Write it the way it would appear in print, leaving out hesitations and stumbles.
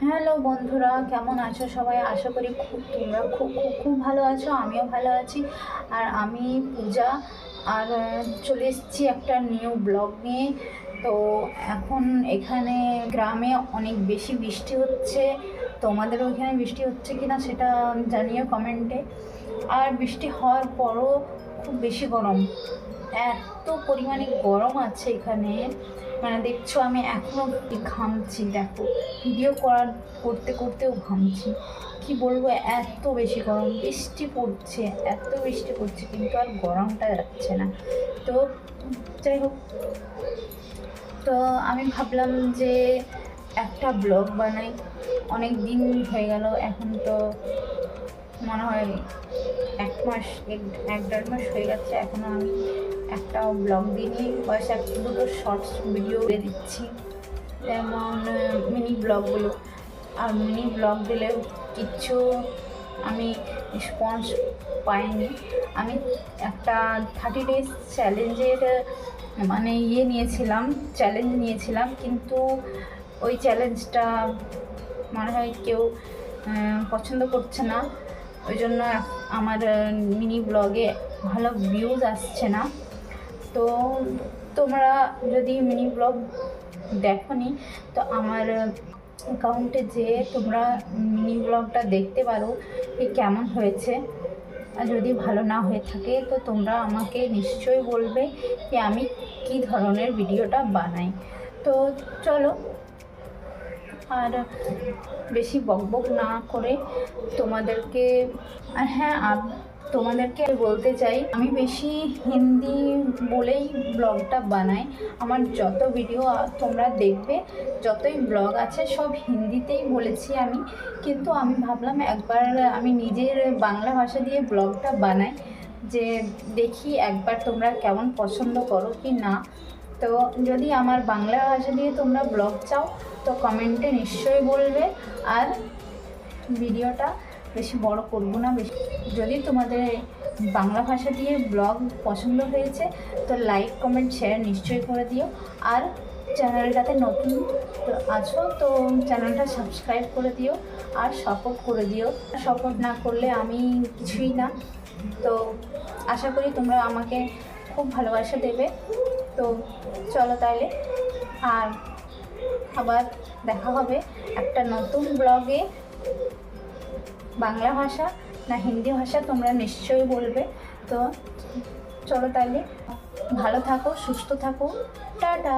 Hello বন্ধুরা, কেমন আছো সবাই? আশা করি তোমরা খুব খুব খুব ভালো আছো। আমিও ভালো আছি। আর আমি পূজা। আর চলে এসেছি একটা নিউ ব্লগ নিয়ে। তো এখন এখানে গ্রামে অনেক বেশি বৃষ্টি হচ্ছে। তোমাদেরও এখানে বৃষ্টি হচ্ছে কি না সেটা জানিও কমেন্টে। আর বৃষ্টি হওয়ার পরও খুব বেশি গরম, এত পরিমাণে গরম আছে এখানে। মানে দেখছো আমি এখনও ঘামছি, দেখো ভিডিও করতে করতেও ঘামছি। কি বলবো, এত বেশি গরম। বৃষ্টি পড়ছে, এত বৃষ্টি পড়ছে, কিন্তু আর গরমটা যাচ্ছে না। তো যাই হোক, তো আমি ভাবলাম যে একটা ব্লগ বানাই। অনেক দিন হয়ে গেল, এখন তো মনে হয় এক মাস, এক দেড় মাস হয়ে গেছে, এখনও আমি একটা ব্লগ দিইনি। বয়স এক দুটো শর্টস ভিডিও দিয়ে দিচ্ছি, যেমন মিনি ব্লগগুলো। আর মিনি ব্লগ দিলেও কিচ্ছু আমি রেসপন্স পাইনি। আমি একটা 30 ডেজ চ্যালেঞ্জের মানে চ্যালেঞ্জ নিয়েছিলাম, কিন্তু ওই চ্যালেঞ্জটা মনে হয় কেউ পছন্দ করছে না। ওই জন্য আমার মিনি ব্লগে ভালো ভিউজ আসছে না। তো তোমরা যদি মিনি ব্লগ দেখোনি, তো আমার অ্যাকাউন্টে যেয়ে তোমরা মিনি ব্লগটা দেখতে পারো যে কেমন হয়েছে। আর যদি ভালো না হয়ে থাকে তো তোমরা আমাকে নিশ্চয়ই বলবে যে আমি কী ধরনের ভিডিওটা বানাই। তো চলো, আর বেশি বকবক না করে তোমাদেরকে, আর হ্যাঁ, তোমাদেরকে বলতে চাই, আমি বেশি হিন্দি বলেই ব্লগটা বানাই। আমার যত ভিডিও তোমরা দেখবে, যতই ব্লগ আছে সব হিন্দিতেই বলেছি আমি। কিন্তু আমি ভাবলাম একবার আমি নিজের বাংলা ভাষা দিয়ে ব্লগটা বানাই, যে দেখি একবার তোমরা কেমন পছন্দ করো কি না। তো যদি আমার বাংলা ভাষা দিয়ে তোমরা ব্লগ চাও তো কমেন্টে নিশ্চয়ই বলবে। আর ভিডিওটা বেশি বড় করব না। যদি তোমাদের বাংলা ভাষা দিয়ে ব্লগ পছন্দ হয়েছে তো লাইক কমেন্ট শেয়ার নিশ্চয়ই করে দিও। আর চ্যানেলটাতে নতুন আছো তো চ্যানেলটা সাবস্ক্রাইব করে দিও আর সাপোর্ট করে দিও। সাপোর্ট না করলে আমি কিছুই না। তো আশা করি তোমরা আমাকে খুব ভালোবাসা দেবে। তো চলো তাইলে, আর আবার দেখা হবে একটা নতুন ব্লগে। বাংলা ভাষা না হিন্দি ভাষা তোমরা নিশ্চয়ই বলবে। তো চলো তাহলে, ভালো থাকো, সুস্থ থাকো, টাটা।